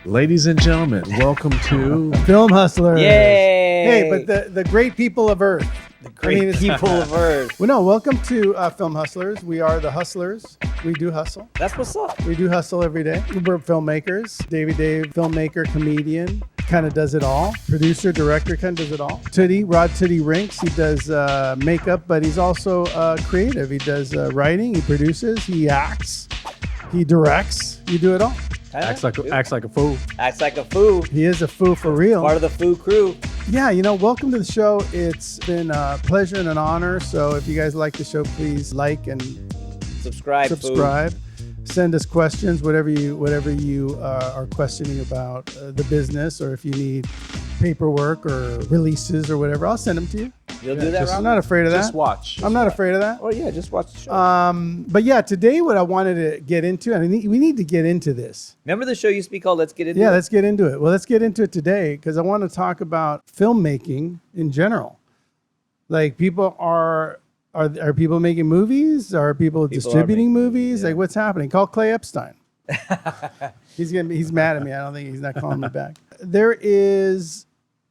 Ladies and gentlemen, welcome to Film Hustlers. Yay! Hey, but the great people of Earth. The great people of Earth. Well, no, welcome to Film Hustlers. We are the hustlers. We do hustle. That's what's up. We do hustle every day. We're filmmakers. Davey Dave, filmmaker, comedian, kind of does it all. Producer, director, kind of does it all. Rod Tootie Rinks, he does makeup, but he's also creative. He does writing, he produces, he acts, he directs. You do it all. Acts like a fool. Acts like a foo. He is a fool for real. Part of the foo crew. Yeah, welcome to the show. It's been a pleasure and an honor. So if you guys like the show, please like and Subscribe. Send us questions, whatever you are questioning about the business, or if you need paperwork or releases or whatever, I'll send them to you. You'll do that, I'm Rob? not afraid of that. Just watch. I'm not afraid of that. Oh yeah, just watch the show. But yeah, today what I wanted to get into, and we need to get into this. Remember the show used to be called Let's Get Into Yeah, It? let's get into it. Well, let's get into it today because I want to talk about filmmaking in general. Like, people are people making movies? Are people distributing movies? Yeah. Like, what's happening? Call Clay Epstein. He's mad at me. I don't think he's not calling me back.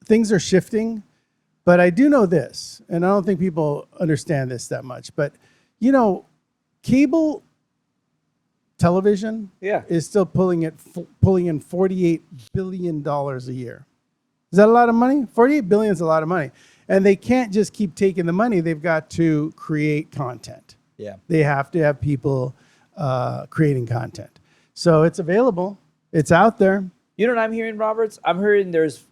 Things are shifting, but I do know this, and I don't think people understand this that much. But cable television is still pulling in $48 billion a year. Is that a lot of money? $48 billion is a lot of money. And they can't just keep taking the money. They've got to create content. Yeah. They have to have people creating content. So it's available. It's out there. You know what I'm hearing, Roberts? I'm hearing there's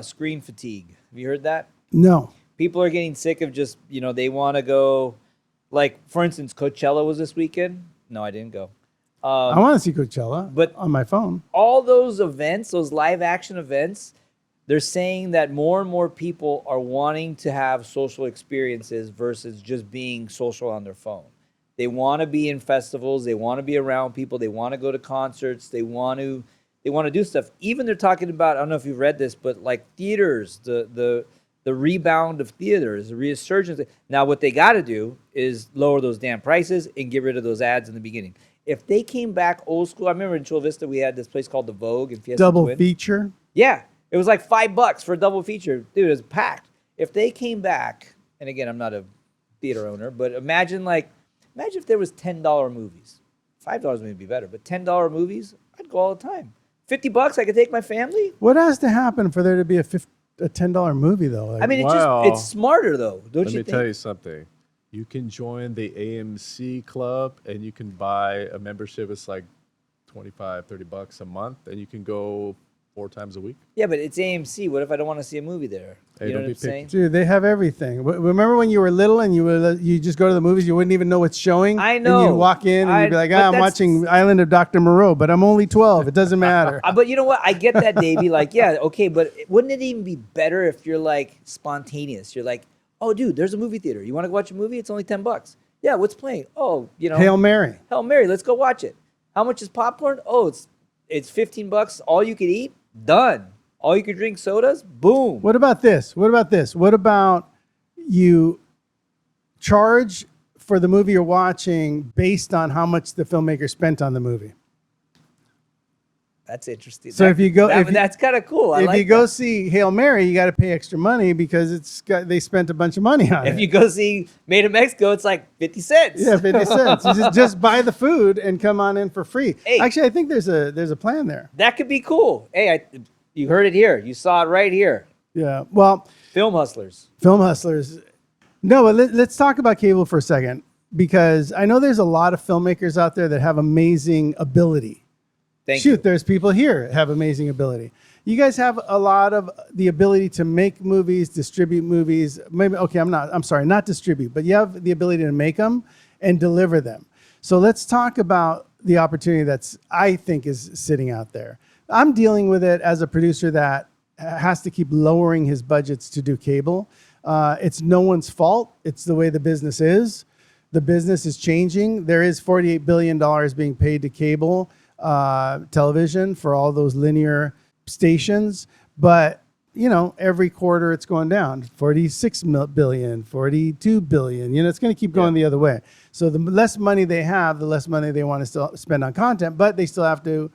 screen fatigue. Have you heard that? No. People are getting sick of just, they want to go, like, for instance, Coachella was this weekend. No, I didn't go. I want to see Coachella, but on my phone. All those events, those live action events, they're saying that more and more people are wanting to have social experiences versus just being social on their phone. They want to be in festivals. They want to be around people. They want to go to concerts. They want to do stuff. Even they're talking about, I don't know if you've read this, but like theaters, the rebound of theaters, the resurgence. Now what they got to do is lower those damn prices and get rid of those ads in the beginning. If they came back old school, I remember in Chula Vista we had this place called the Vogue and Fiesta Double Twin. feature. Yeah. It was like $5 for a double feature. Dude, it was packed. If they came back, and again, I'm not a theater owner, but imagine if there was $10 movies. $5 may be better, but $10 movies, I'd go all the time. $50, I could take my family. What has to happen for there to be a $10 movie, though? Like, I mean, it's smarter, though, don't you think? Let me tell you something. You can join the AMC club, and you can buy a membership. It's like $25-$30 a month, and you can go 4 times a week. Yeah, but it's AMC. What if I don't want to see a movie there? Hey, you know don't what I'm be saying? dude, they have everything. Remember when you were little and you just go to the movies, you wouldn't even know what's showing? I know. And you'd walk in and you'd be like, but I'm watching Island of Dr. Moreau, but I'm only 12. It doesn't matter. But you know what? I get that, Davey. Like, yeah, okay, but wouldn't it even be better if you're like spontaneous? You're like, oh, dude, there's a movie theater. You want to go watch a movie? It's only $10. Yeah, what's playing? Oh, Hail Mary. Hail Mary. Let's go watch it. How much is popcorn? Oh, it's $15. All you could eat. Done. All you could drink sodas. Boom. What about this? What about you charge for the movie you're watching based on how much the filmmaker spent on the movie? That's interesting. So if you go, that's kind of cool. If you go see Hail Mary, you got to pay extra money because they spent a bunch of money on it. If you go see Made in Mexico, it's like 50 cents. Yeah, 50 cents. You just buy the food and come on in for free. Hey, actually, I think there's a plan there. That could be cool. Hey, you heard it here. You saw it right here. Yeah. Well, Film Hustlers. No, but let's talk about cable for a second, because I know there's a lot of filmmakers out there that have amazing ability. There's people here that have amazing ability. You guys have a lot of the ability to make movies, distribute movies. Not distribute, but you have the ability to make them and deliver them. So let's talk about the opportunity I think is sitting out there. I'm dealing with it as a producer that has to keep lowering his budgets to do cable. It's no one's fault. It's the way the business is. The business is changing. There is $48 billion being paid to cable television for all those linear stations. But, every quarter it's going down. 46 billion, 42 billion. It's going to keep going the other way. So the less money they have, the less money they want to still spend on content, but they still have to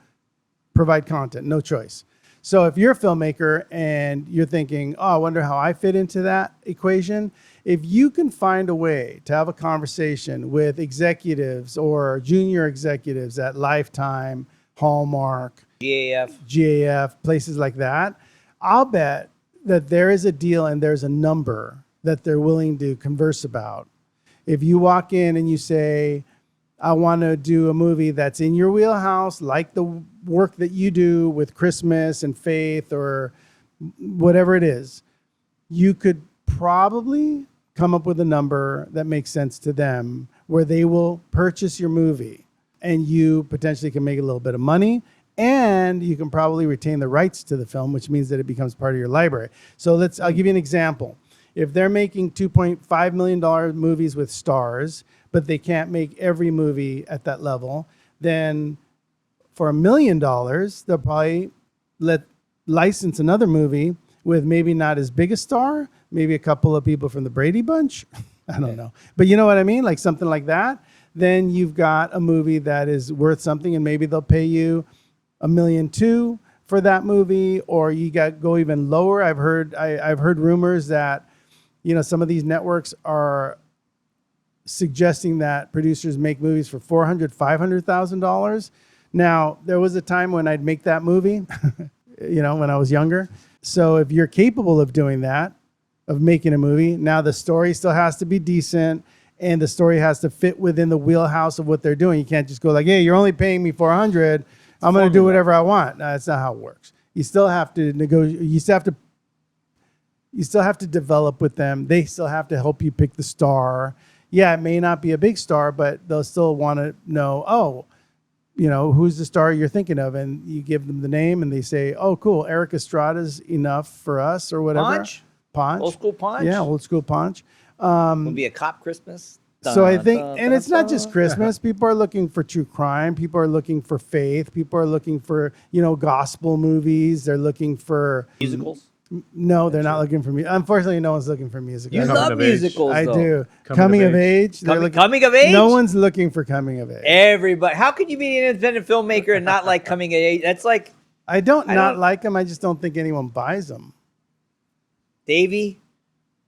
provide content, no choice. So if you're a filmmaker and you're thinking, oh, I wonder how I fit into that equation, if you can find a way to have a conversation with executives or junior executives at Lifetime, Hallmark, GAF, places like that, I'll bet that there is a deal and there's a number that they're willing to converse about. If you walk in and you say, I want to do a movie that's in your wheelhouse, like the work that you do with Christmas and Faith or whatever it is, you could probably come up with a number that makes sense to them where they will purchase your movie and you potentially can make a little bit of money and you can probably retain the rights to the film, which means that it becomes part of your library. So I'll give you an example. If they're making $2.5 million movies with stars, but they can't make every movie at that level, then for $1 million, they'll probably license another movie with maybe not as big a star, maybe a couple of people from the Brady Bunch. I don't know. But you know what I mean? Like something like that. Then you've got a movie that is worth something and maybe they'll pay you $1.2 million for that movie, or you go even lower. I've heard rumors that, some of these networks are suggesting that producers make movies for $400,000, $500,000. Now, there was a time when I'd make that movie, when I was younger. So if you're capable of doing that, of making a movie, now the story still has to be decent and the story has to fit within the wheelhouse of what they're doing. You can't just go like, hey, you're only paying me $400. I'm going to do whatever I want. No, that's not how it works. You still have to negotiate. You still have to develop with them. They still have to help you pick the star. Yeah, it may not be a big star, but they'll still want to know, who's the star you're thinking of? And you give them the name and they say, oh, cool, Eric Estrada's enough for us or whatever. Punch. Old school Punch? Yeah, old school Punch. Will be a cop Christmas. So I think, and it's not just Christmas. People are looking for true crime. People are looking for faith. People are looking for, gospel movies. They're looking for musicals. No, they're not looking for me. Unfortunately, no one's looking for musicals. You love musicals, I though. do. Coming of age. Coming of age? No one's looking for coming of age. Everybody. How can you be an independent filmmaker and not like coming of age? That's like... I don't like them. I just don't think anyone buys them. Davey?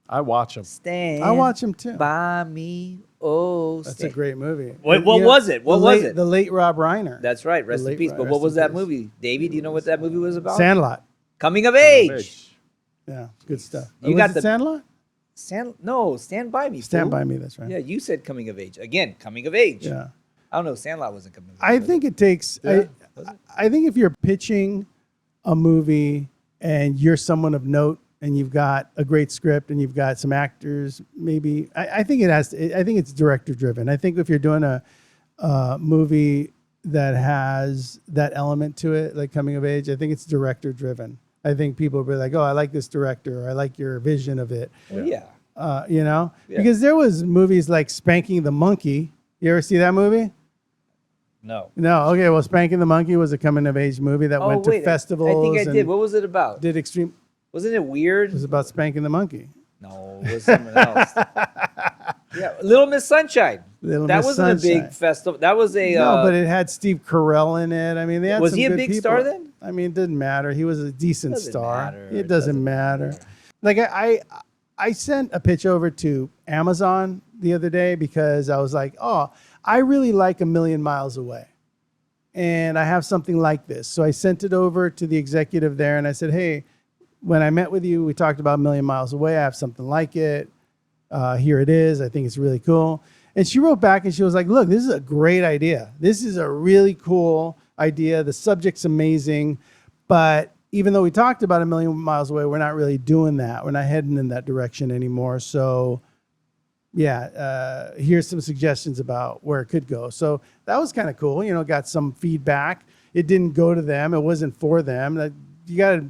I watch them. I watch them too. By me. Oh, that's a great movie. What was it? What was it? The late Rob Reiner. That's right. Rest in peace. But what was that movie? Davey, do you know what that movie was about? Sandlot. Coming of age. Yeah, good stuff. You got the Sandlot? No, Stand By Me. Stand By Me, that's right. Yeah, you said coming of age. Again, coming of age. Yeah. I don't know, Sandlot wasn't coming of age. I think it takes, I think if you're pitching a movie and you're someone of note and you've got a great script and you've got some actors, maybe, I think it's director driven. I think if you're doing a movie that has that element to it, like coming of age, I think it's director driven. I think people will be like, oh, I like this director, or I like your vision of it. Well, yeah. Yeah. Because there was movies like Spanking the Monkey. You ever see that movie? No. No. Okay. Well, Spanking the Monkey was a coming of age movie that went to festivals. I think I did. What was it about? Did extreme. Wasn't it weird? It was about spanking the monkey. No, it was something else. Yeah, Little Miss Sunshine. That wasn't a big festival. That was a. No, but it had Steve Carell in it. I mean, they had was some he a good big people. star then? I mean, it didn't matter. He was a decent star. It doesn't matter. Like I sent a pitch over to Amazon the other day because I was like, oh, I really like A Million Miles Away. And I have something like this. So I sent it over to the executive there and I said, hey, when I met with you, we talked about A Million Miles Away. I have something like it. Here it is. I think it's really cool. And she wrote back and she was like, look, this is a great idea. This is a really cool idea. The subject's amazing. But even though we talked about A Million Miles Away, we're not really doing that. We're not heading in that direction anymore. So yeah, here's some suggestions about where it could go. So that was kind of cool. Got some feedback. It didn't go to them. It wasn't for them. You got to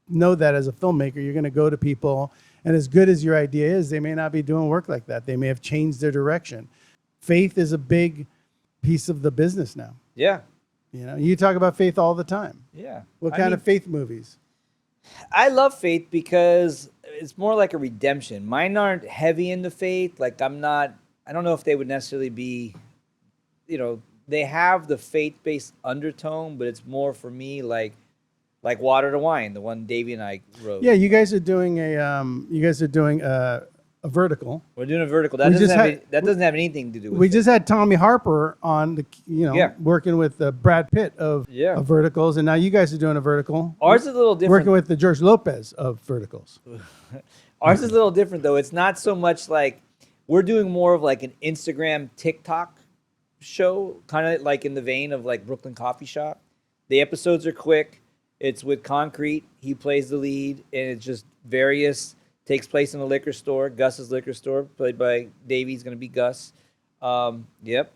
know that as a filmmaker, you're going to go to people, and as good as your idea is, they may not be doing work like that. They may have changed their direction. Faith is a big piece of the business now. Yeah. You talk about faith all the time. Yeah. What kind of faith movies? I love faith because it's more like a redemption. Mine aren't heavy into faith. Like I don't know if they would necessarily be, they have the faith-based undertone, but it's more for me like Water to Wine, the one Davey and I wrote. Yeah, you guys are doing a vertical. We're doing a vertical. That We doesn't just have had- any, that doesn't have anything to do with We it. just had Tommy Harper on Yeah. working with Brad Pitt of verticals, and now you guys are doing a vertical. Ours is a little different. Working with the George Lopez of verticals. Ours is a little different though. It's not so much like we're doing more of like an Instagram TikTok show, kind of like in the vein of like Brooklyn Coffee Shop. The episodes are quick. It's with Concrete. He plays the lead, and it's just takes place in a liquor store, Gus's liquor store, played by Davey's going to be Gus. Yep.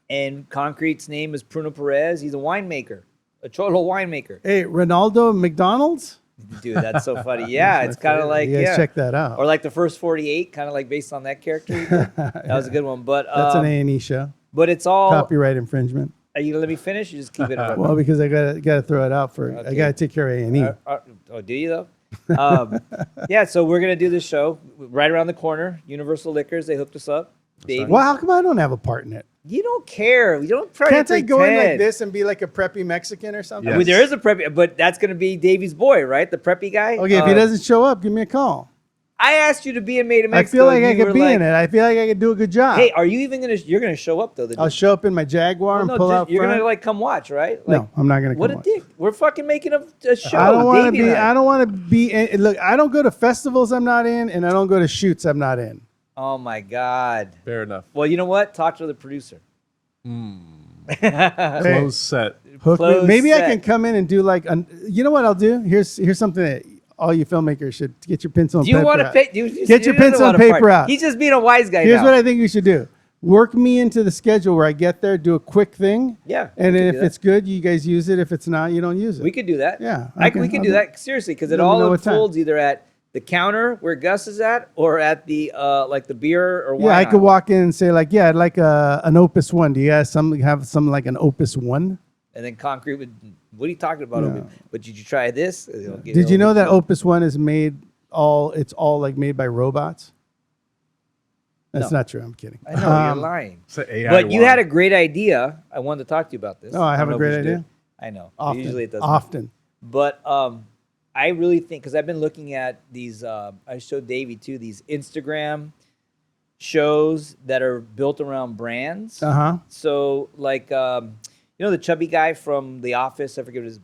And Concrete's name is Bruno Perez. He's a winemaker, a Cholo winemaker. Hey, Ronaldo McDonald's. Dude, that's so funny. Yeah, it's kind of like, you guys check that out. Or like the first 48, kind of like based on that character. That was a good one. But That's an A&E show. But it's all. Copyright infringement. Are you gonna let me finish? You just keep it. Well, because I gotta throw it out for. I Okay. gotta take care of A&E. Oh, do you though? Yeah. So we're gonna do this show right around the corner. Universal Liquors. They hooked us up. Dave, Well, how come I don't have a part in it? you don't care. You don't try Can't to I go in like pretend. this and be like a preppy Mexican or something? I mean, there is a preppy, but that's gonna be Davey's boy, right? The preppy guy. Okay, if he doesn't show up, give me a call. I asked you to be in Made in I Mexico. feel like and I you could were be like, in it. I feel like I could do a good job. Hey, are you even gonna? You're gonna show up though. I'll show up in my Jaguar and pull out You're front. gonna like come watch, right? Like, No, I'm not gonna What come a watch. dick! We're fucking making a show. I don't want to Davey be. and I. I don't want to be. Look, I don't go to festivals I'm not in, and I don't go to shoots I'm not in. Oh my god. Fair enough. Well, you know what? Talk to the producer. Close set. Hook me. Closed Maybe I set. can come in and do like. You know what I'll do? Here's something that all you filmmakers should get your pencil and Do you paper want to out. pay? Get your pencil and paper out. He's just being a wise guy Here's now. what I think we should do. Work me into the schedule where I get there, do a quick thing. Yeah, And we then could if do that. it's good, you guys use it. If it's not, you don't use it. We could do that. Yeah, we okay, can I'll do do that seriously because it Let me all know what time. unfolds either at the counter where Gus is at or at the like the beer or wine. Yeah, I could aisle. walk in and say like, yeah, I'd like an Opus One. Do you guys have something like an Opus One? And then Concrete would. What are you talking about? Yeah. But did you try this? You know, get Did it you know over that to- Opus One is it's all like made by robots? That's No. not true. I'm kidding. I know you're lying. It's an AI But you wine. had a great idea. I wanted to talk to you about this. Oh, I have don't a know if great we should idea? do it. I know. Often. Usually it doesn't. Often. But I really think because I've been looking at these. I showed Davey too these Instagram shows that are built around brands. Uh-huh. So like you know the chubby guy from The Office. I forget his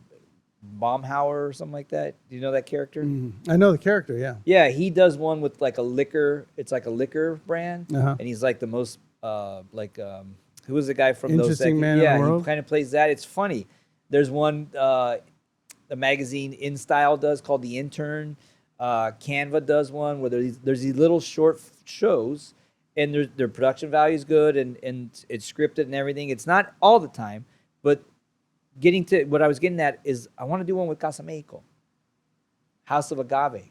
Baumhauer or something like that. Do you know that character? I know the character, yeah. Yeah, he does one with like a liquor. It's like a liquor brand, Uh-huh. and he's like the most who was the guy from Interesting those? man in the Yeah, world? he kind of plays that. It's funny. There's one the magazine In Style does called The Intern. Canva does one where there's these little short shows, and their production value is good and it's scripted and everything. It's not all the time, but getting to what I was getting at is I want to do one with Casa Mexico, House of Agave.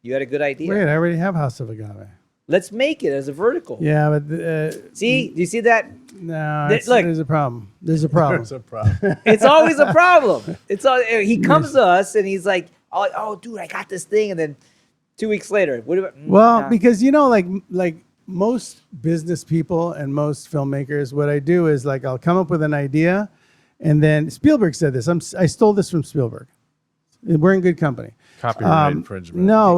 You had a good idea. Wait, I already have House of Agave. Let's make it as a vertical. Yeah, but See, do you see that? no, Look. there's a problem. There's a problem. There's a problem. It's always a problem. It's all, he comes to us and he's like, "Oh, dude, I got this thing," and then 2 weeks later, what about? Well, nah. because like most business people and most filmmakers, what I do is like I'll come up with an idea, and then Spielberg said this. I stole this from Spielberg. We're in good company. Copyright infringement. No,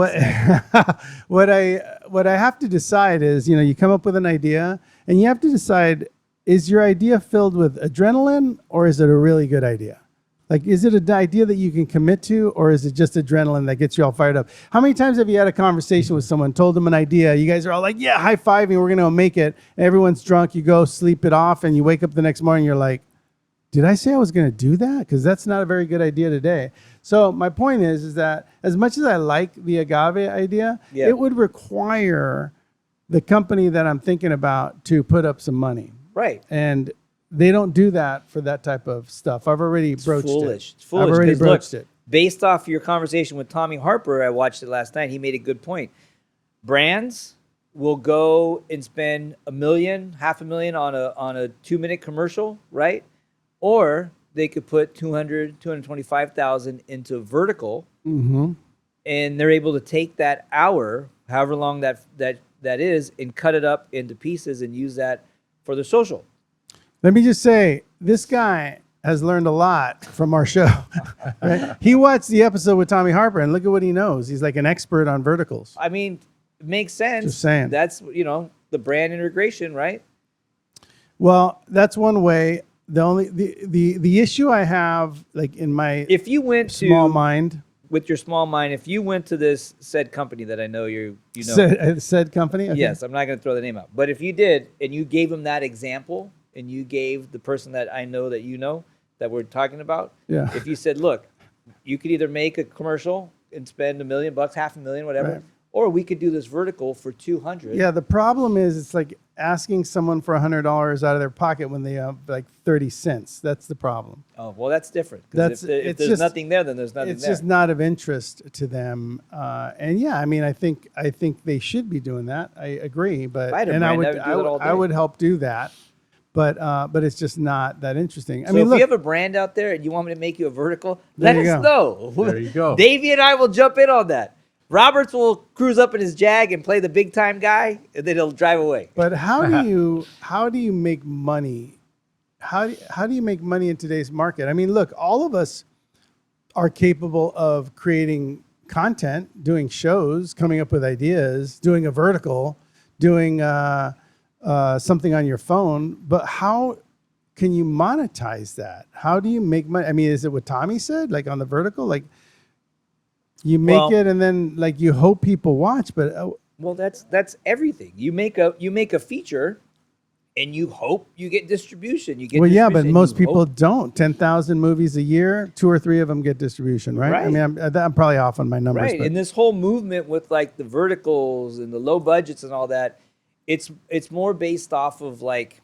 what I have to decide is, you come up with an idea, and you have to decide: is your idea filled with adrenaline, or is it a really good idea? Like, is it an idea that you can commit to, or is it just adrenaline that gets you all fired up? How many times have you had a conversation with someone, told them an idea, you guys are all like, yeah, high-fiving, we're going to make it. Everyone's drunk, you go sleep it off, and you wake up the next morning, you're like, did I say I was going to do that? Because that's not a very good idea today. So my point is that as much as I like the agave idea, Yeah. it would require the company that I'm thinking about to put up some money. right. And they don't do that for that type of stuff. I've already broached Foolish. it. It's foolish. I've already 'cause look, broached it. Based off your conversation with Tommy Harper, I watched it last night. He made a good point. Brands will go and spend $1 million, $500,000 on a 2-minute commercial, right? Or they could put $225,000 into vertical, Mm-hmm. and they're able to take that hour, however long that is, and cut it up into pieces and use that for their social. Let me just say, this guy has learned a lot from our show. Right? He watched the episode with Tommy Harper, and look at what he knows. He's like an expert on verticals. I mean, it makes sense. Just saying. That's, the brand integration, right? Well, that's one way. The issue I have, like in my If you went small to, mind, with your small mind, if you went to this said company that I know you know. said company. Okay. Yes, I'm not going to throw the name out. But if you did, and you gave them that example, and you gave the person that I know that we're talking about, Yeah. if you said, look, you could either make a commercial and spend $1 million, $500,000, whatever, Right. or we could do this vertical for 200. Yeah, the problem is it's like asking someone for $100 out of their pocket when they have like 30 cents. That's the problem. Oh, well, that's different. Because if it's there's just- nothing there, then there's nothing It's there. just not of interest to them. And yeah, I mean, I think they should be doing that. I agree, but If I had a and I brand, would I would do that all I day. would help do that, but it's just not that interesting. I So mean, if look, you have a brand out there and you want me to make you a vertical, There let you us go. know. There you go. Davey and I will jump in on that. Roberts will cruise up in his Jag and play the big time guy, and then he'll drive away. but how do you make money? How do you make money in today's market? I mean, look, all of us are capable of creating content, doing shows, coming up with ideas, doing a vertical, doing something on your phone. But how can you monetize that? How do you make money? I mean, is it what Tommy said, like on the vertical, like you make Well- it and then like you hope people watch, but Well, that's everything. You make a feature, and you hope you get distribution. You get well, yeah, but distribution, most you people hope- don't. 10,000 movies a year, 2 or 3 of them get distribution, right? I Right. mean, I'm probably off on my numbers, right. but And this whole movement with like the verticals and the low budgets and all that, it's more based off of like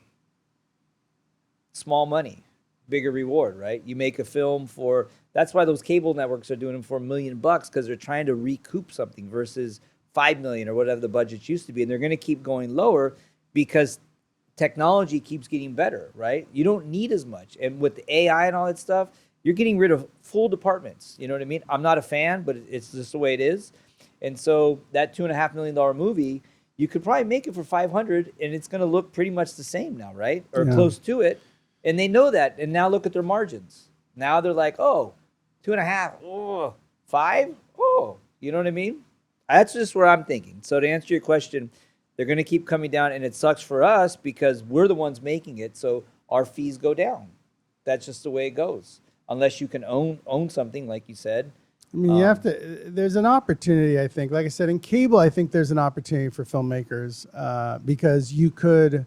small money, bigger reward, right? You make a film for, that's why those cable networks are doing them for $1 million, because they're trying to recoup something versus 5 million or whatever the budgets used to be. And they're going to keep going lower because technology keeps getting better, right? You don't need as much. And with the AI and all that stuff, you're getting rid of full departments. You know what I mean? I'm not a fan, but it's just the way it is. And so that $2.5 million movie, you could probably make it for 500, and it's going to look pretty much the same now, right? Or Yeah. close to it. And they know that. And now look at their margins. Now they're like, oh, 2.5, oh, 5, oh, you know what I mean? That's just where I'm thinking. So to answer your question, they're going to keep coming down, and it sucks for us because we're the ones making it, so our fees go down. That's just the way it goes. Unless you can own something, like you said. I mean, you have to. There's an opportunity, I think. Like I said, in cable, I think there's an opportunity for filmmakers because you could,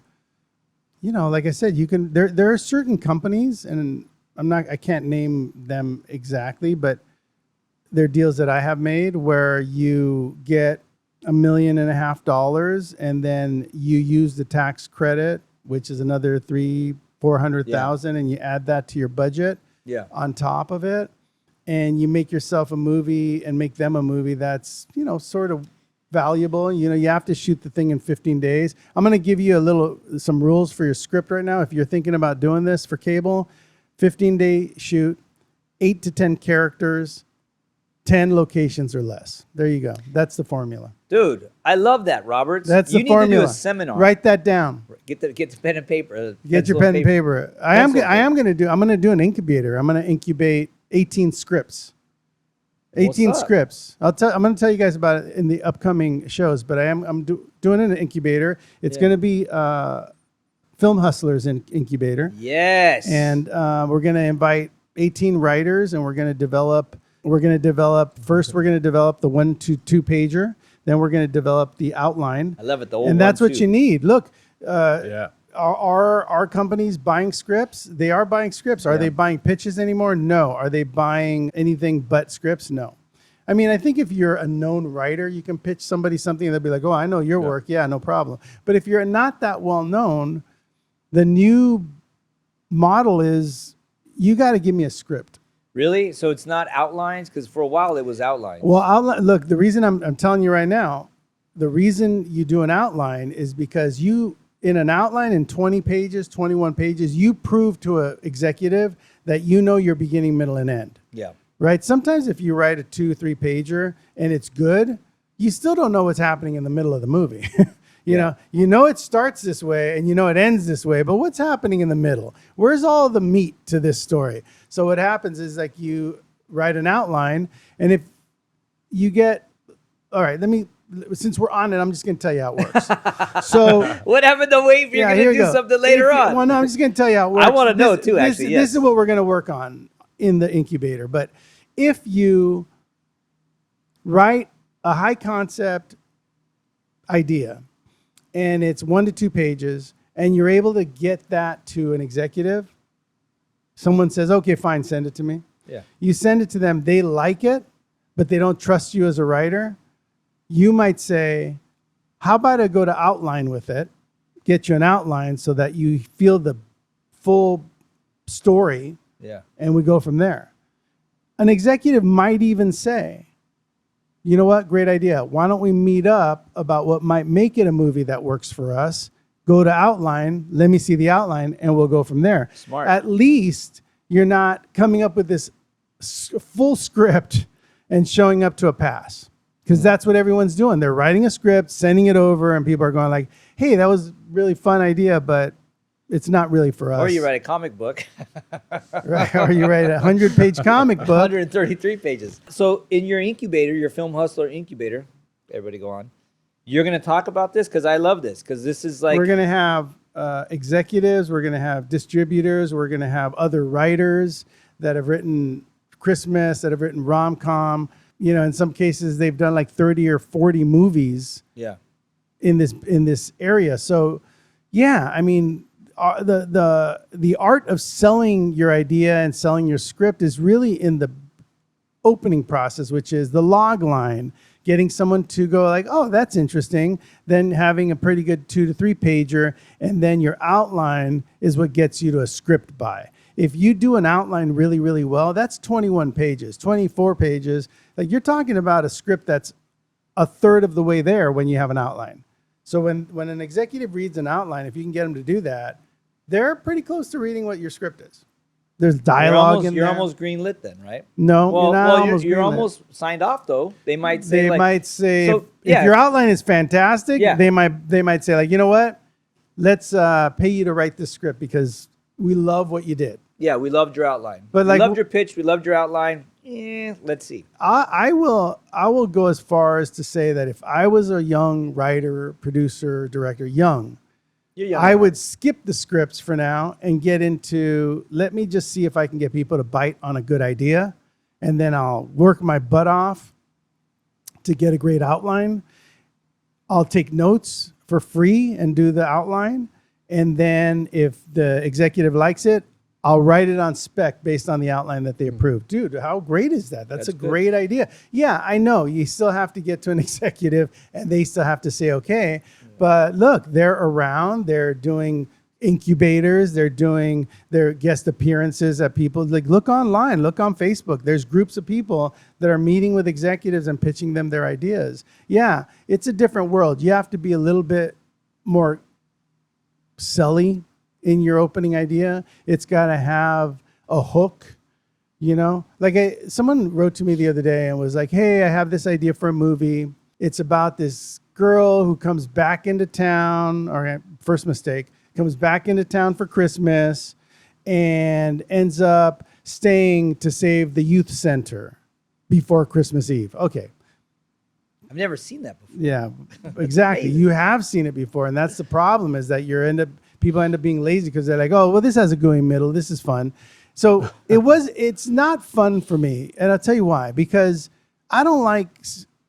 like I said, you can. There are certain companies, and I can't name them exactly, but they're deals that I have made where you get $1.5 million, and then you use the tax credit, which is another $400,000, and you add that to your budget. Yeah. On top of it, and you make yourself a movie and make them a movie that's sort of valuable. You have to shoot the thing in 15 days. I'm going to give you some rules for your script right now. If you're thinking about doing this for cable, 15-day shoot, 8 to 10 characters, 10 locations or less. There you go. That's the formula. Dude, I love that, Roberts. That's you the need formula. to do a seminar. Write that down. Get the pen and paper. Get your pencil pen and paper. I'm going to do an incubator. I'm going to incubate 18 scripts. 18 What's up? scripts. I'm going to tell you guys about it in the upcoming shows, but I'm doing an incubator. It's going to be Film Hustlers incubator. Yes. And we're going to invite 18 writers, and we're going to develop the 1 to 2 pager. Then we're going to develop the outline. I love it. The old And that's one, what too. you need. Look, Yeah. are companies buying scripts? They are buying scripts. Are Yeah. they buying pitches anymore? No. Are they buying anything but scripts? No. I mean, I think if you're a known writer, you can pitch somebody something and they'll be like, oh, I know your work. Yeah, no problem. But if you're not that well known, the new model is you got to give me a script. Really? So it's not outlines? Because for a while it was outlines. Well, look, the reason I'm telling you right now, the reason you do an outline is because in an outline in 20 pages, 21 pages, you prove to an executive that you know your beginning, middle, and end, Yeah. right? Sometimes if you write a 2 or 3 pager and it's good, you still don't know what's happening in the middle of the movie. You know it starts this way and you know it ends this way, but what's happening in the middle? Where's all the meat to this story? So what happens is like you write an outline, and if you get, all right, since we're on it, I'm just going to tell you how it works. So what happened to wait for you're going to do something later on? Well, no, I'm just going to tell you how it works. I want to know too, actually. This is what we're going to work on in the incubator. But if you write a high concept idea and it's 1 to 2 pages and you're able to get that to an executive, someone says, okay, fine, send it to me. Yeah. You send it to them, they like it, but they don't trust you as a writer. You might say, how about I go to outline with it, get you an outline so that you feel the full story, and we go from there. An executive might even say, you know what, great idea. Why don't we meet up about what might make it a movie that works for us? Go to outline, let me see the outline, and we'll go from there. Smart. At least you're not coming up with this full script and showing up to a pass. Because that's what everyone's doing. They're writing a script, sending it over, and people are going like, hey, that was a really fun idea, but it's not really for us. Or you write a comic book. Right? Or you write a 100-page comic book. 133 pages. So in your incubator, your Film Hustler incubator, everybody go on, you're going to talk about this? Because I love this. Because this is like... We're going to have executives. We're going to have distributors. We're going to have other writers that have written Christmas, that have written rom-com. In some cases, they've done like 30 or 40 movies in this area. So, yeah, I mean, the art of selling your idea and selling your script is really in the opening process, which is the log line, getting someone to go like, oh, that's interesting, then having a pretty good 2 to 3 pager, and then your outline is what gets you to a script buy. If you do an outline really, really well, that's 21 pages, 24 pages. Like you're talking about a script that's a third of the way there when you have an outline. So when an executive reads an outline, if you can get them to do that, they're pretty close to reading what your script is. There's dialogue in there. You're almost greenlit then, right? No, you're not you're almost signed off though. They might say if your outline is fantastic, they might say like, you know what? Let's pay you to write this script because we love what you did. Yeah, we loved your outline. But we loved your pitch. We loved your outline. Let's see. I will go as far as to say that if I was a young writer, producer, director, I would skip the scripts for now and get into, let me just see if I can get people to bite on a good idea. And then I'll work my butt off to get a great outline. I'll take notes for free and do the outline. And then if the executive likes it, I'll write it on spec based on the outline that they approved. Dude, how great is that? That's a great idea. Yeah, I know. You still have to get to an executive and they still have to say, okay. But look, they're around. They're doing incubators. They're doing their guest appearances at people. Like, look online. Look on Facebook. There's groups of people that are meeting with executives and pitching them their ideas. Yeah, it's a different world. You have to be a little bit more selly in your opening idea. It's got to have a hook, Like someone wrote to me the other day and was like, hey, I have this idea for a movie. It's about this girl who comes back into town, or first mistake, comes back into town for Christmas and ends up staying to save the youth center before Christmas Eve. Okay. I've never seen that before. Yeah, exactly. You have seen it before. And that's the problem, is that people end up being lazy because they're like, oh, well, this has a going middle. This is fun. So it's not fun for me. And I'll tell you why. Because I don't like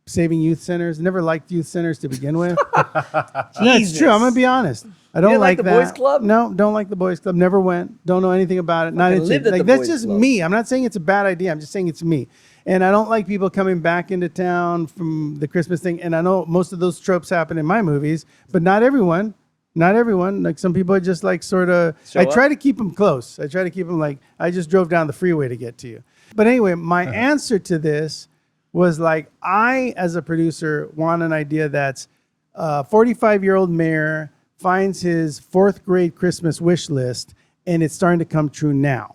saving youth centers. Never liked youth centers to begin with. That's true. I'm going to be honest. I don't like the that. boys club? No, don't like the boys club. Never went. Don't know anything about it. Not interested. Like, that's just me. I'm not saying it's a bad idea. I'm just saying it's me. And I don't like people coming back into town from the Christmas thing. And I know most of those tropes happen in my movies, but not everyone. Not everyone. Like some people are just like sort of, I try to keep them close. I try to keep them like, I just drove down the freeway to get to you. But anyway, my answer to this was like, I, as a producer, want an idea that's a 45-year-old mayor finds his 4th grade Christmas wish list and it's starting to come true now.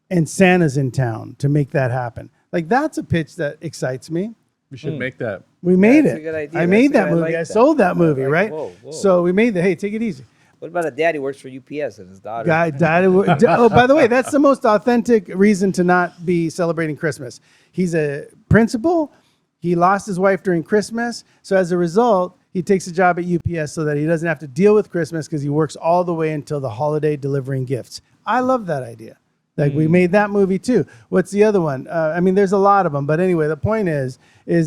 And Santa's in town to make that happen. Like, that's a pitch that excites me. We should make that We made That's it. a good idea. I That's made a that good- I movie. like I that. sold that movie, like, right? whoa, whoa. So we made the, hey, take it easy. What about a dad who works for UPS and his daughter? Guy died. Oh, by the way, that's the most authentic reason to not be celebrating Christmas. He's a principal. He lost his wife during Christmas. So as a result, he takes a job at UPS so that he doesn't have to deal with Christmas because he works all the way until the holiday delivering gifts. I love that idea. Like we made that movie too. What's the other one? I mean, there's a lot of them. But anyway, the point is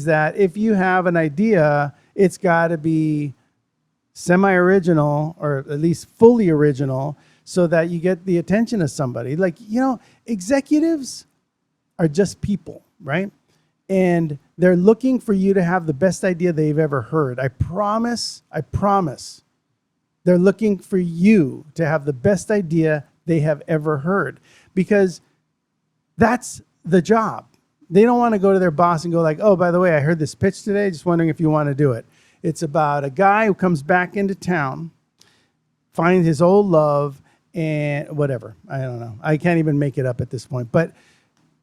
that if you have an idea, it's got to be semi-original or at least fully original so that you get the attention of somebody. Like, executives are just people, right? And they're looking for you to have the best idea they've ever heard. I promise. They're looking for you to have the best idea they have ever heard because that's the job. They don't want to go to their boss and go like, oh, by the way, I heard this pitch today. Just wondering if you want to do it. It's about a guy who comes back into town, finds his old love, and whatever. I don't know. I can't even make it up at this point. But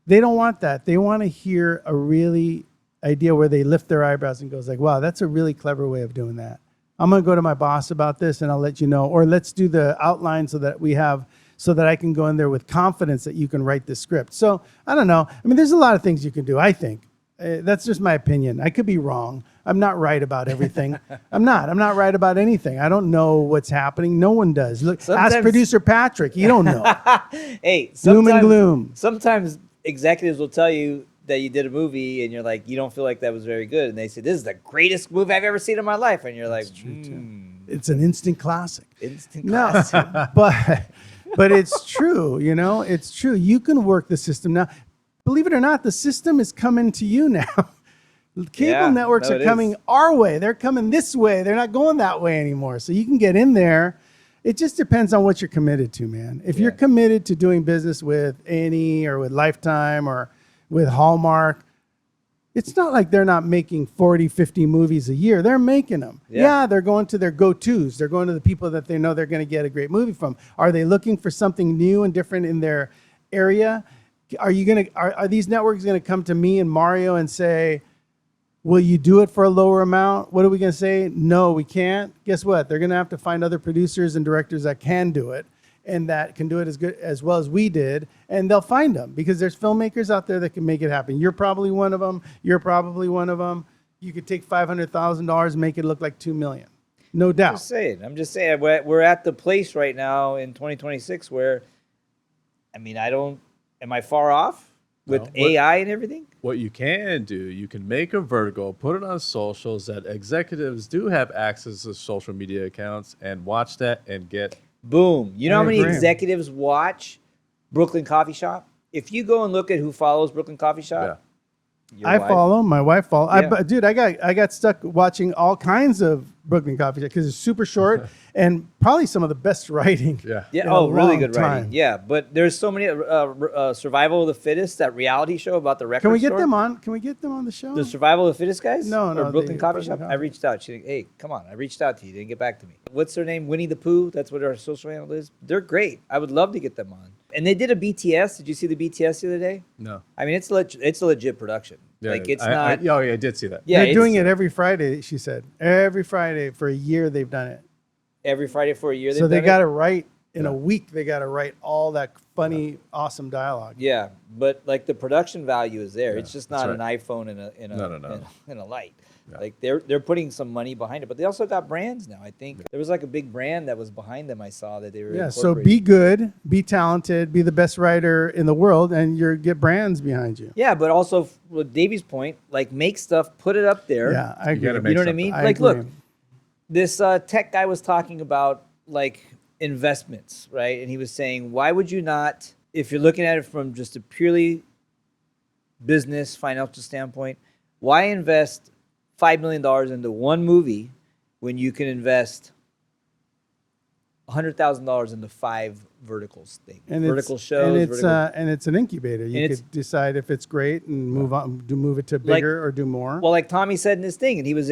they don't want that. They want to hear a really idea where they lift their eyebrows and goes like, wow, that's a really clever way of doing that. I'm going to go to my boss about this and I'll let you know. Or let's do the outline so that I can go in there with confidence that you can write this script. So I don't know. I mean, there's a lot of things you can do, I think. That's just my opinion. I could be wrong. I'm not right about everything. I'm not right about anything. I don't know what's happening. No one does. Look, ask producer Patrick. You don't know. Hey, Doom and gloom. Sometimes executives will tell you that you did a movie and you're like, you don't feel like that was very good. And they say, this is the greatest movie I've ever seen in my life. And you're like, It's an instant classic. instant No, classic. but it's true. It's true. You can work the system now. Believe it or not, the system is coming to you now. Cable Yeah, networks no, are it coming is. our way. They're coming this way. They're not going that way anymore. So you can get in there. It just depends on what you're committed to, man. If you're committed to doing business with A&E or with Lifetime or with Hallmark, it's not like they're not making 40, 50 movies a year. They're making them. Yeah. They're going to their go-tos. They're going to the people that they know they're going to get a great movie from. Are they looking for something new and different in their area? Are these networks going to come to me and Mario and say, will you do it for a lower amount? What are we going to say? No, we can't. Guess what? They're going to have to find other producers and directors that can do it and that can do it as well as we did. And they'll find them because there's filmmakers out there that can make it happen. You're probably one of them. You're probably one of them. You could take $500,000 and make it look like $2 million. No doubt. I'm just saying we're at the place right now in 2026 where, I mean, am I far off with No. AI and everything? What you can do, you can make a vertical, put it on socials that executives do have access to social media accounts and watch that and get. Boom. You know I how many agree. executives watch Brooklyn Coffee Shop? If you go and look at who follows Brooklyn Coffee Shop, your I wife- follow. My wife follows. Yeah. Dude, I got stuck watching all kinds of Brooklyn Coffee Shop because it's super short and probably some of the best writing. Yeah. Yeah. in a Oh, really long good time. writing. Yeah, but there's so many Survival of the Fittest, that reality show about the record Can we get store. them on? Can we get them on the show? The Survival of the Fittest guys? No, Or no, Brooklyn the Coffee Brooklyn Shop? Coffee. I reached out. She's like, hey, come on. I reached out to you. Didn't get back to me. What's their name? Winnie the Pooh. That's what our social handle is. They're great. I would love to get them on. And they did a BTS. Did you see the BTS the other day? No. I mean, it's a legit production. Like, it's not. Oh, yeah, I did see that. Yeah, They're doing it's- it every Friday, she said. Every Friday for a year they've done it. Every Friday for a year. So they've they done got it. to write in a week. They got to write all that funny, awesome dialogue. Yeah, but like the production value is there. Yeah, It's just that's not right. an iPhone and No. and a light. Yeah. Like they're putting some money behind it, but they also got brands now. I think there was like a big brand that was behind them. I saw that they were. Yeah, so incorporating. be good, be talented, be the best writer in the world, and you get brands behind you. Yeah, but also with Davey's point, like make stuff, put it up there. Yeah, I agree. gotta You make know what I something. mean? I Like, agree. look, this tech guy was talking about like investments, right? And he was saying, why would you not, if you're looking at it from just a purely business financial standpoint, why invest $5 million into one movie when you can invest $100,000 into 5 verticals thing, vertical shows, and it's an incubator. You And it's- could decide if it's great and move it to bigger or do more. Well, like Tommy said in his thing, and he was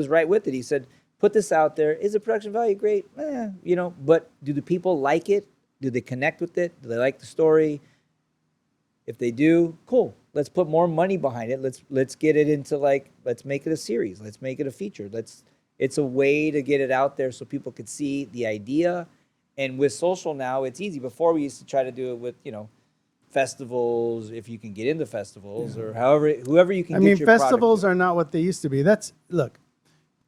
right with it. He said, "Put this out there. Is the production value great? But do the people like it? Do they connect with it? Do they like the story? If they do, cool. Let's put more money behind it. Let's get it into like, let's make it a series. Let's make it a feature. It's a way to get it out there so people could see the idea. And with social now, it's easy. Before we used to try to do it with, festivals, if you can get into festivals or whoever you can I get mean, your product festivals to. are not what they used to be. Look,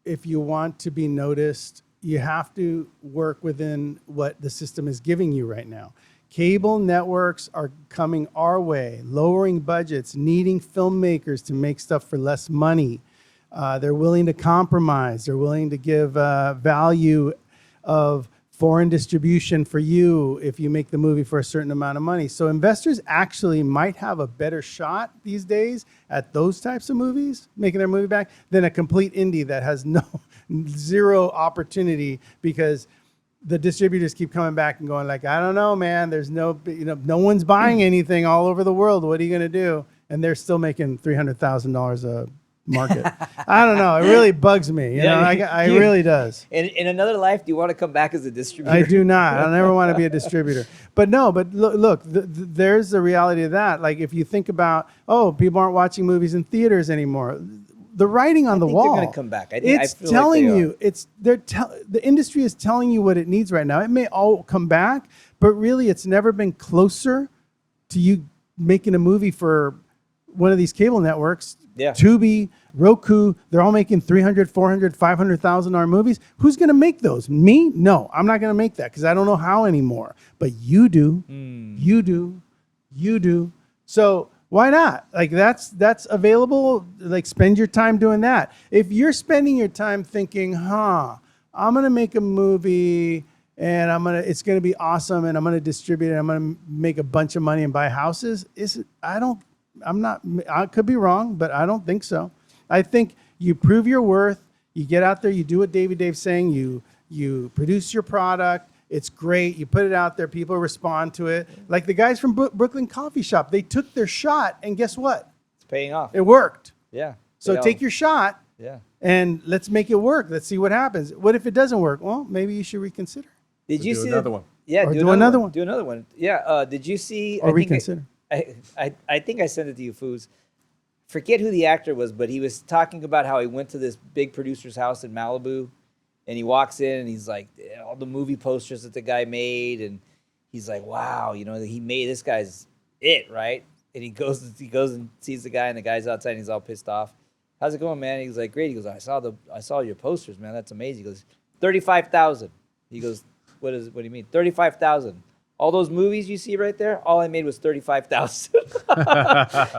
if you want to be noticed, you have to work within what the system is giving you right now. Cable networks are coming our way, lowering budgets, needing filmmakers to make stuff for less money. They're willing to compromise. They're willing to give value of foreign distribution for you if you make the movie for a certain amount of money. So investors actually might have a better shot these days at those types of movies, making their movie back, than a complete indie that has zero opportunity, because the distributors keep coming back and going like, I don't know, man, there's no one's buying anything all over the world. What are you going to do? And they're still making $300,000 a market. I don't know. It really bugs me. You know, it really does. In another life, do you want to come back as a distributor? I do not. I never want to be a distributor. But look, there's the reality of that. Like if you think about, people aren't watching movies in theaters anymore. The writing on the wall. They're going to come back. It's telling you. The industry is telling you what it needs right now. It may all come back, but really, it's never been closer to you making a movie for one of these cable networks. Yeah. Tubi, Roku, they're all making $300,000, $400,000, $500,000 movies. Who's going to make those? Me? No, I'm not going to make that because I don't know how anymore. But you do. You do. So why not? Like that's available. Like spend your time doing that. If you're spending your time thinking, I'm going to make a movie and it's going to be awesome and I'm going to distribute it. I'm going to make a bunch of money and buy houses. I could be wrong, but I don't think so. I think you prove your worth. You get out there, you do what Dave's saying. You produce your product. It's great. You put it out there. People respond to it. Like the guys from Brooklyn Coffee Shop, they took their shot, and guess what? It's paying off. It worked. Yeah. So take your shot. Yeah. And let's make it work. Let's see what happens. What if it doesn't work? Well, maybe you should reconsider. Did you see another one? Yeah. Or do another one. Do another one. Yeah. Did you see? Or reconsider. I think I sent it to you, Foos. Forget who the actor was, but he was talking about how he went to this big producer's house in Malibu, and he walks in and he's like, all the movie posters that the guy made, and he's like, wow, he made this guy's it, right? And he goes and sees the guy, and the guy's outside, and he's all pissed off. How's it going, man? He's like, great. He goes, I saw your posters, man. That's amazing. He goes, 35,000. He goes, what do you mean? 35,000. All those movies you see right there, all I made was 35,000.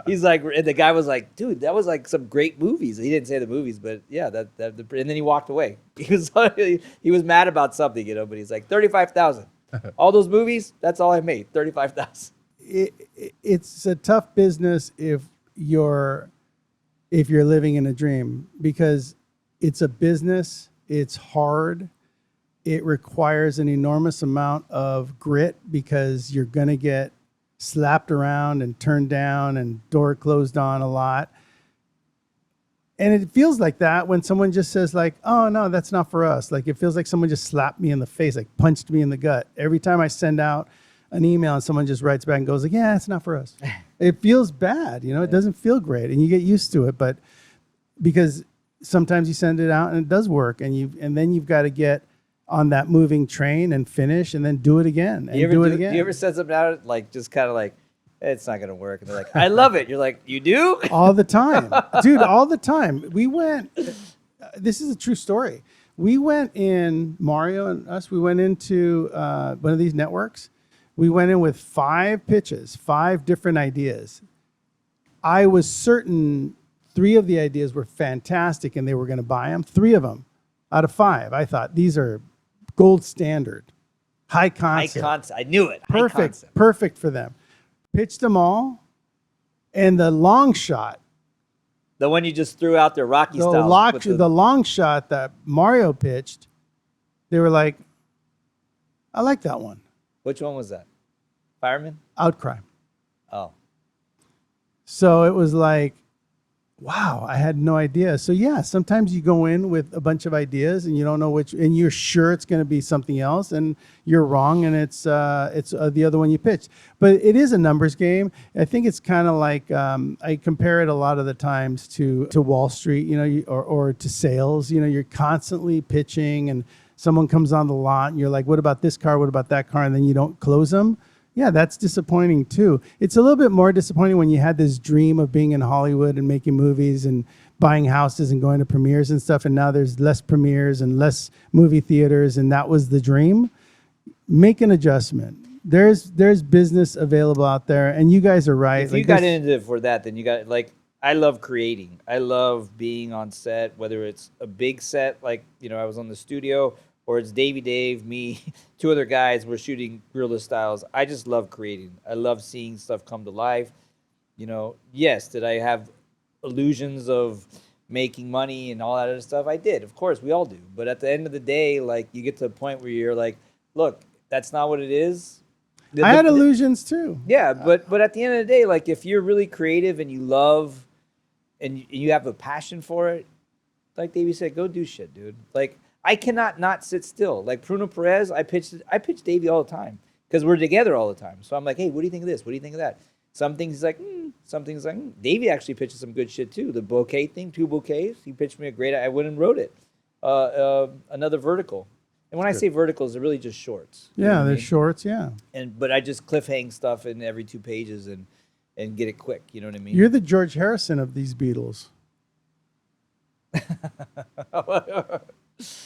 He's like, and the guy was like, dude, that was like some great movies. He didn't say the movies, but yeah, and then he walked away. He was mad about something, but he's like, 35,000. All those movies, that's all I made, 35,000. It's a tough business if you're living in a dream, because it's a business. It's hard. It requires an enormous amount of grit, because you're going to get slapped around and turned down and door closed on a lot. And it feels like that when someone just says like, oh, no, that's not for us. Like it feels like someone just slapped me in the face, like punched me in the gut. Every time I send out an email and someone just writes back and goes like, yeah, it's not for us. It feels bad. It doesn't feel great, and you get used to it. But because sometimes you send it out and it does work, and then you've got to get on that moving train and finish and then do it again and do it again. Do you ever send something out like just kind of like, it's not going to work? And they're like, I love it. You're like, you do? All the time. Dude, all the time. We went, this is a true story. We went in, Mario and us, we went into one of these networks. We went in with 5 pitches, 5 different ideas. I was certain 3 of the ideas were fantastic and they were going to buy them. 3 of them out of 5. I thought these are gold standard, high concept. I knew it. Perfect for them. Pitched them all, and the long shot, the one you just threw out there, Rocky style. The long shot that Mario pitched, they were like, I like that one. Which one was that? Fireman? Outcry. Oh. So it was like, wow, I had no idea. So yeah, sometimes you go in with a bunch of ideas and you don't know which, and you're sure it's going to be something else, and you're wrong, and it's the other one you pitched. But it is a numbers game. I think it's kind of like I compare it a lot of the times to Wall Street, or to sales. You're constantly pitching, and someone comes on the lot, and you're like, "What about this car? What about that car?" And then you don't close them. Yeah, that's disappointing too. It's a little bit more disappointing when you had this dream of being in Hollywood and making movies and buying houses and going to premieres and stuff, and now there's less premieres and less movie theaters, and that was the dream. Make an adjustment. There's business available out there, and you guys are right. If you got into it for that, then you got, like, I love creating. I love being on set, whether it's a big set, like, I was on the studio, or it's Davey Dave, me, two other guys, we're shooting guerrilla styles. I just love creating. I love seeing stuff come to life. Yes, did I have illusions of making money and all that other stuff? I did. Of course, we all do. But at the end of the day, like, you get to a point where you're like, look, that's not what it is. I had illusions too. Yeah, but at the end of the day, like, if you're really creative and you love and you have a passion for it, like Davey said, go do shit, dude. Like, I cannot not sit still. Like Pruno Perez, I pitch Davey all the time because we're together all the time. So I'm like, hey, what do you think of this? What do you think of that? Some things he's like, some things like, Davey actually pitches some good shit too. The bouquet thing, 2 bouquets. He pitched me a great. I went and wrote it. Another vertical. And when I say verticals, they're really just shorts. Yeah, they're shorts. Yeah. But I just cliffhang stuff in every 2 pages and get it quick. You know what I mean? You're the George Harrison of these Beatles.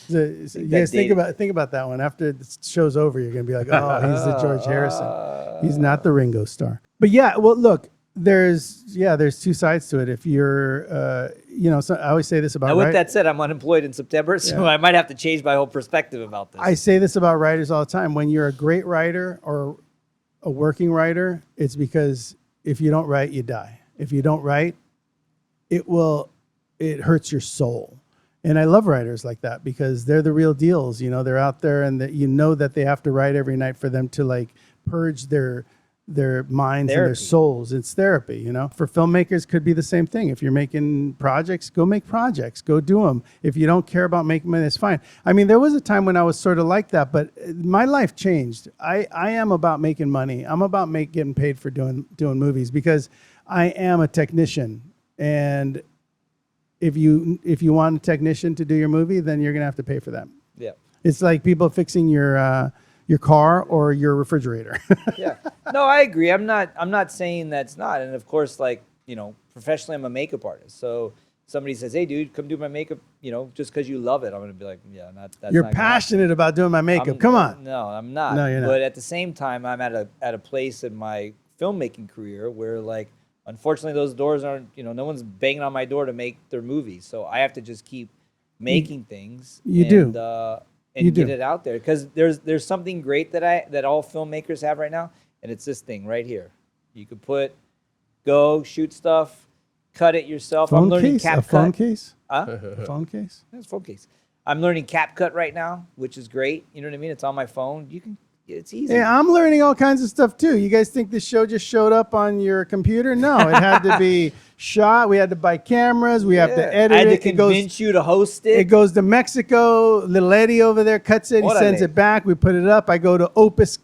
You guys think about that one. After the show's over, you're gonna be like, oh, he's the George Harrison. He's not the Ringo Starr. But yeah, well, look, there's 2 sides to it. If you're, so I always say this about. Now, with that said, I'm unemployed in September, so I might have to change my whole perspective about this. I say this about writers all the time. When you're a great writer or a working writer, it's because if you don't write, you die. If you don't write, it hurts your soul. And I love writers like that because they're the real deals. They're out there, and that they have to write every night for them to, like, purge their minds and their souls. It's therapy. For filmmakers, could be the same thing. If you're making projects, go make projects, go do them. If you don't care about making money, it's fine. I mean, there was a time when I was sort of like that, but my life changed. I am about making money. I'm about getting paid for doing movies because I am a technician, and if you want a technician to do your movie, then you're gonna have to pay for that. Yeah, it's like people fixing your car or your refrigerator. Yeah, no, I agree. I'm not saying that's not. And of course, like, professionally, I'm a makeup artist. So somebody says, "Hey, dude, come do my makeup," just because you love it, I'm gonna be like, "Yeah, that's." You're passionate about doing my makeup. Come on. No, I'm not. No, you're not. But at the same time, I'm at a place in my filmmaking career where, like, unfortunately, those doors aren't, no one's banging on my door to make their movies. So I have to just keep making things. You do. You get do. it out there. Because there's something great that all filmmakers have right now. And it's this thing right here. You could go shoot stuff, cut it yourself. Phone I'm learning case? CapCut. A phone case? Huh? A phone case? It's a phone case. I'm learning CapCut right now, which is great. You know what I mean? It's on my phone. It's easy. Yeah, I'm learning all kinds of stuff too. You guys think this show just showed up on your computer? No, it had to be shot. We had to buy cameras. We have to edit it. I had to convince you to host it. It goes to Mexico. Little Eddie over there cuts it. He sends it back. We put it up. I go to Opus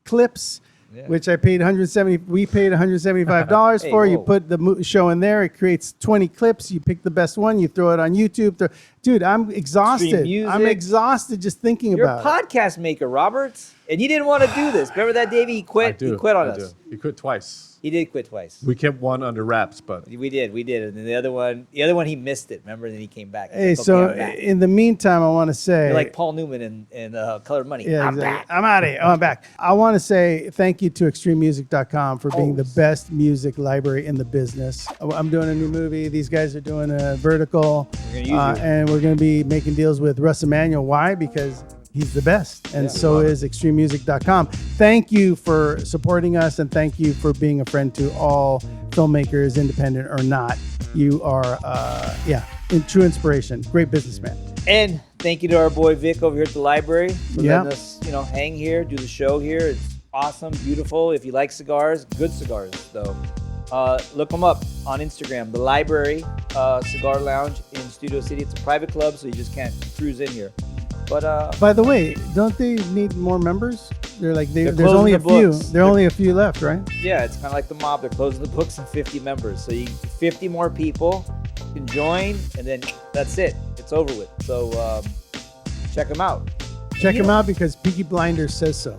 Clips, which I paid we paid $175 Hey, for. whoa. You put the show in there. It creates 20 clips. You pick the best one. You throw it on YouTube. Dude, I'm exhausted. music. I'm exhausted just thinking You're about a it. podcast maker, Roberts, and you didn't want to do this. Remember that, Davey? He quit. He quit on us. He quit twice. He did quit twice. We kept one under wraps, but We did, and then the other one he missed it. Remember, and then he came back. He's Hey, like, so okay, I'm back. in the meantime, I want to say, You're like Paul Newman in Color Money. yeah, I'm exactly. back. I'm out of here. Oh, I'm back. I want to say thank you to extrememusic.com for being the best music library in the business. I'm doing a new movie. These guys are doing a vertical, We're gonna use you. and we're going to be making deals with Russ Emanuel. Why? Because he's the best, and so is extrememusic.com. Thank you for supporting us, and thank you for being a friend to all filmmakers, independent or not. You are, true inspiration. Great businessman. And thank you to our boy Vic over here at the library for Yeah. letting us, hang here, do the show here. It's awesome, beautiful. If you like cigars, good cigars, though. Look them up on Instagram. The Library Cigar Lounge in Studio City. It's a private club, so you just can't cruise in here. But By the way, don't they need more members? They're like there's closing only the a few. books. There are only a few left, right? yeah, it's kind of like the mob. They're closing the books in 50 members. So 50 more people can join, and then that's it. It's over with. So check them out. Check them out because Peaky Blinders says so.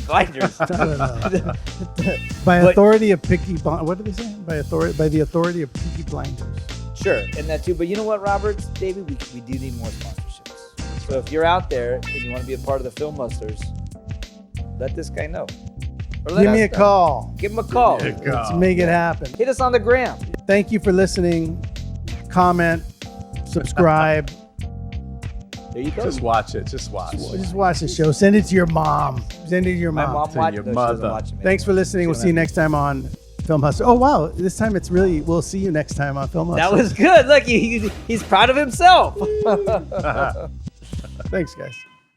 Blinders. I don't know. By But- authority of Peaky Blinders. What did they say? By the authority of Peaky Blinders. Sure, and that too. But you know what, Robert, David, we do need more sponsorships. So if you're out there and you want to be a part of the Film Hustlers, let this guy know. Or let Give me a us know. call. Give him a call. Let's make it happen. Hit us on the gram. Thank you for listening. Comment, subscribe. There you go. Just watch it. Just watch. Just watch the show. Send it to your mom. Send it to your My mom. mom To watched your no, she doesn't mother. watch it, man. Thanks for listening. We'll see you next time on Film Hustle. Oh, wow. This time it's really, we'll see you next time on Film Hustle. That was good. Look, he's proud of himself. Thanks, guys.